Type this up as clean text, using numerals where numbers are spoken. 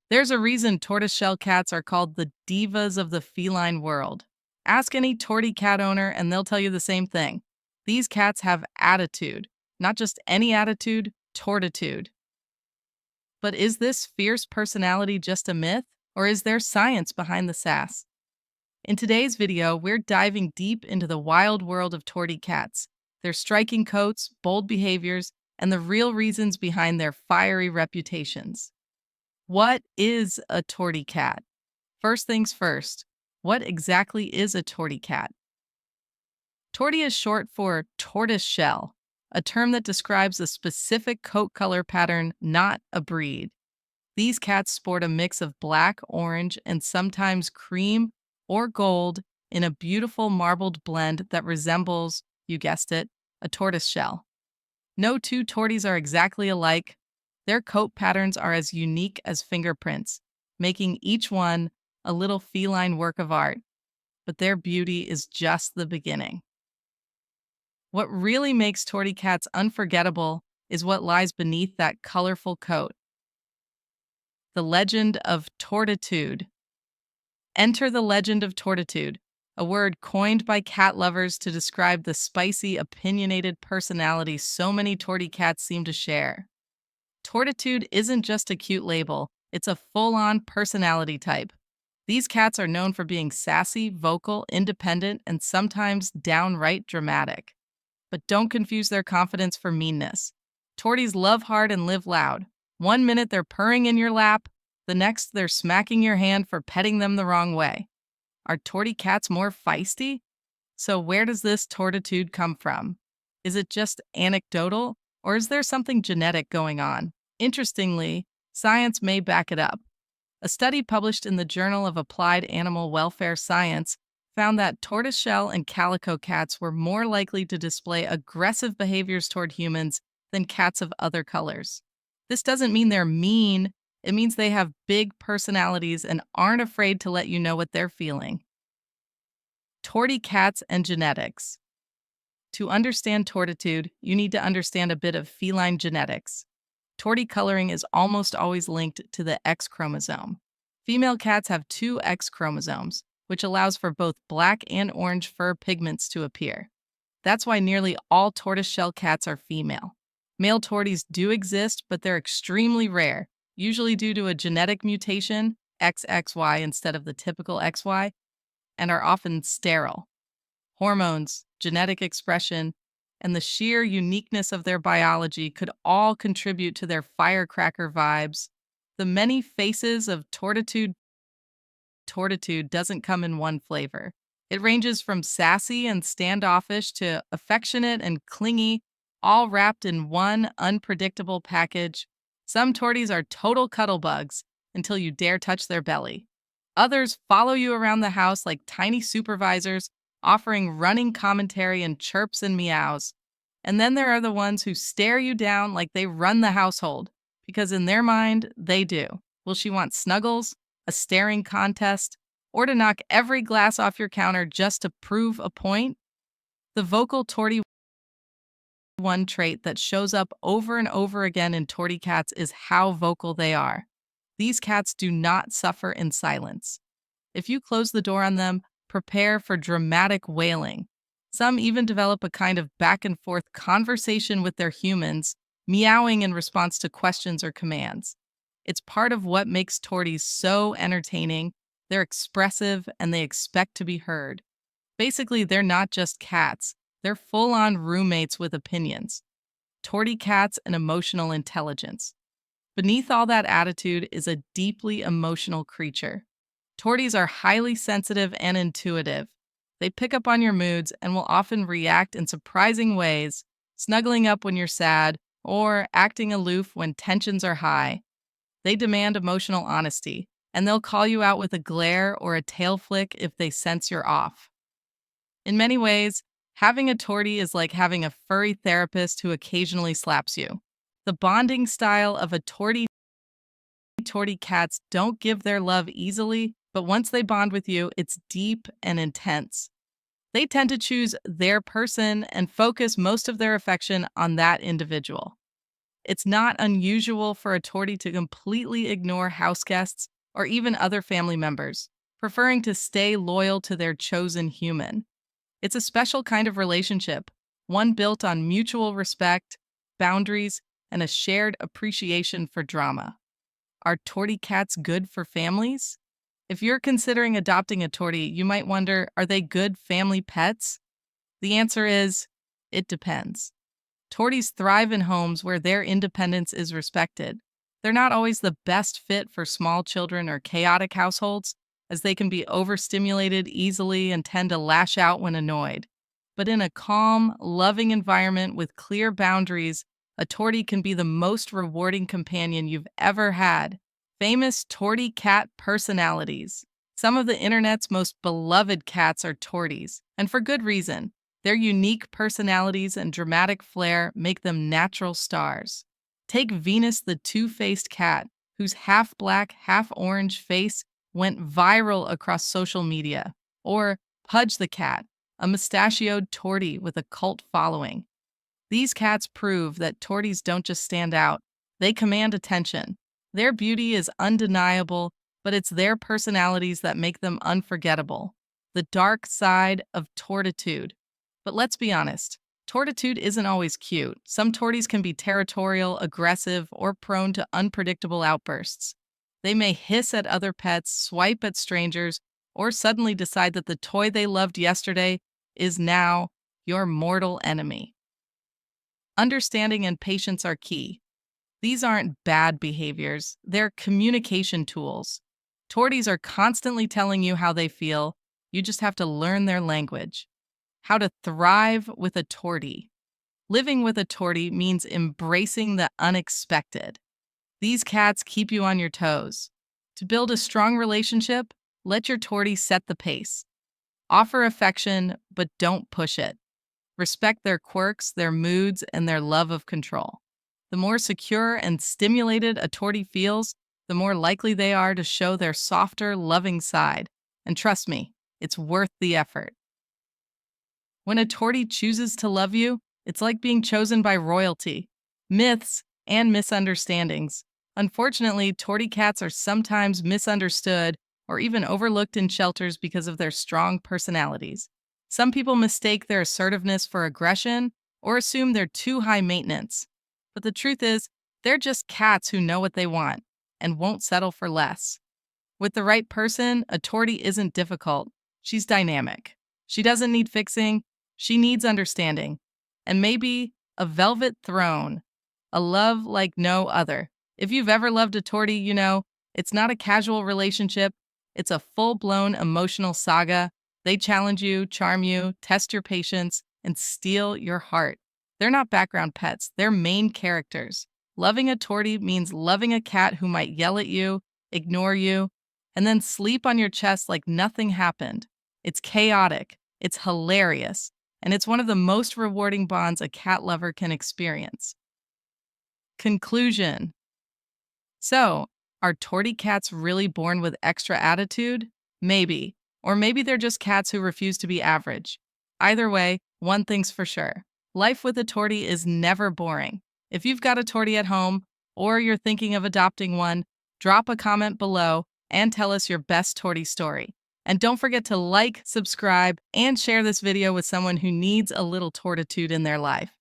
There's a reason tortoiseshell cats are called the divas of the feline world. Ask any Tortie cat owner and they'll tell you the same thing. These cats have attitude, not just any attitude, tortitude. But is this fierce personality just a myth, or is there science behind the sass? In today's video, we're diving deep into the wild world of Tortie cats, their striking coats, bold behaviors, and the real reasons behind their fiery reputations. What is a Tortie cat? First things first, what exactly is a Tortie cat? Tortie is short for tortoiseshell, a term that describes a specific coat color pattern, not a breed. These cats sport a mix of black, orange, and sometimes cream or gold in a beautiful marbled blend that resembles, you guessed it, a tortoiseshell. No two torties are exactly alike. Their coat patterns are as unique as fingerprints, making each one a little feline work of art. But their beauty is just the beginning. What really makes Tortie cats unforgettable is what lies beneath that colorful coat. The Legend of Tortitude. Enter the Legend of Tortitude, a word coined by cat lovers to describe the spicy, opinionated personality so many Tortie cats seem to share. Tortitude isn't just a cute label, it's a full-on personality type. These cats are known for being sassy, vocal, independent, and sometimes downright dramatic. But don't confuse their confidence for meanness. Torties love hard and live loud. One minute they're purring in your lap, the next they're smacking your hand for petting them the wrong way. Are Tortie cats more feisty? So where does this tortitude come from? Is it just anecdotal, or is there something genetic going on? Interestingly, science may back it up. A study published in the Journal of Applied Animal Welfare Science found that tortoiseshell and calico cats were more likely to display aggressive behaviors toward humans than cats of other colors. This doesn't mean they're mean, it means they have big personalities and aren't afraid to let you know what they're feeling. Tortie cats and genetics. To understand tortitude, you need to understand a bit of feline genetics. Tortie coloring is almost always linked to the X chromosome. Female cats have 2 X chromosomes, which allows for both black and orange fur pigments to appear. That's why nearly all tortoiseshell cats are female. Male torties do exist, but they're extremely rare, usually due to a genetic mutation, XXY instead of the typical XY, and are often sterile. Hormones, genetic expression, and the sheer uniqueness of their biology could all contribute to their firecracker vibes. The many faces of tortitude doesn't come in one flavor. It ranges from sassy and standoffish to affectionate and clingy, all wrapped in one unpredictable package. Some torties are total cuddle bugs until you dare touch their belly. Others follow you around the house like tiny supervisors, offering running commentary and chirps and meows. And then there are the ones who stare you down like they run the household, because in their mind, they do. Will she want snuggles, a staring contest, or to knock every glass off your counter just to prove a point? The Vocal Tortie, one trait that shows up over and over again in Tortie cats is how vocal they are. These cats do not suffer in silence. If you close the door on them, prepare for dramatic wailing. Some even develop a kind of back-and-forth conversation with their humans, meowing in response to questions or commands. It's part of what makes torties so entertaining. They're expressive and they expect to be heard. Basically, they're not just cats. They're full-on roommates with opinions. Tortie cats and emotional intelligence. Beneath all that attitude is a deeply emotional creature. Torties are highly sensitive and intuitive. They pick up on your moods and will often react in surprising ways, snuggling up when you're sad or acting aloof when tensions are high. They demand emotional honesty, and they'll call you out with a glare or a tail flick if they sense you're off. In many ways, having a tortie is like having a furry therapist who occasionally slaps you. The bonding style of a Tortie cats don't give their love easily, but once they bond with you, it's deep and intense. They tend to choose their person and focus most of their affection on that individual. It's not unusual for a tortie to completely ignore house guests or even other family members, preferring to stay loyal to their chosen human. It's a special kind of relationship, one built on mutual respect, boundaries, and a shared appreciation for drama. Are tortie cats good for families? If you're considering adopting a tortie, you might wonder, are they good family pets? The answer is, it depends. Torties thrive in homes where their independence is respected. They're not always the best fit for small children or chaotic households, as they can be overstimulated easily and tend to lash out when annoyed. But in a calm, loving environment with clear boundaries, a tortie can be the most rewarding companion you've ever had. Famous tortie cat personalities. Some of the internet's most beloved cats are torties, and for good reason. Their unique personalities and dramatic flair make them natural stars. Take Venus the two-faced cat, whose half-black, half-orange face went viral across social media. Or Pudge the cat, a mustachioed tortie with a cult following. These cats prove that torties don't just stand out, they command attention. Their beauty is undeniable, but it's their personalities that make them unforgettable. The dark side of tortitude. But let's be honest, tortitude isn't always cute. Some torties can be territorial, aggressive, or prone to unpredictable outbursts. They may hiss at other pets, swipe at strangers, or suddenly decide that the toy they loved yesterday is now your mortal enemy. Understanding and patience are key. These aren't bad behaviors, they're communication tools. Torties are constantly telling you how they feel, you just have to learn their language. How to thrive with a tortie. Living with a tortie means embracing the unexpected. These cats keep you on your toes. To build a strong relationship, let your tortie set the pace. Offer affection, but don't push it. Respect their quirks, their moods, and their love of control. The more secure and stimulated a tortie feels, the more likely they are to show their softer, loving side. And trust me, it's worth the effort. When a tortie chooses to love you, it's like being chosen by royalty. Myths and misunderstandings. Unfortunately, tortie cats are sometimes misunderstood or even overlooked in shelters because of their strong personalities. Some people mistake their assertiveness for aggression or assume they're too high maintenance. But the truth is, they're just cats who know what they want and won't settle for less. With the right person, a tortie isn't difficult. She's dynamic. She doesn't need fixing. She needs understanding. And maybe a velvet throne. A love like no other. If you've ever loved a tortie, you know, it's not a casual relationship. It's a full-blown emotional saga. They challenge you, charm you, test your patience, and steal your heart. They're not background pets. They're main characters. Loving a tortie means loving a cat who might yell at you, ignore you, and then sleep on your chest like nothing happened. It's chaotic. It's hilarious. And it's one of the most rewarding bonds a cat lover can experience. Conclusion. So, are tortie cats really born with extra attitude? Maybe. Or maybe they're just cats who refuse to be average. Either way, one thing's for sure. Life with a tortie is never boring. If you've got a tortie at home, or you're thinking of adopting one, drop a comment below and tell us your best tortie story. And don't forget to like, subscribe, and share this video with someone who needs a little tortitude in their life.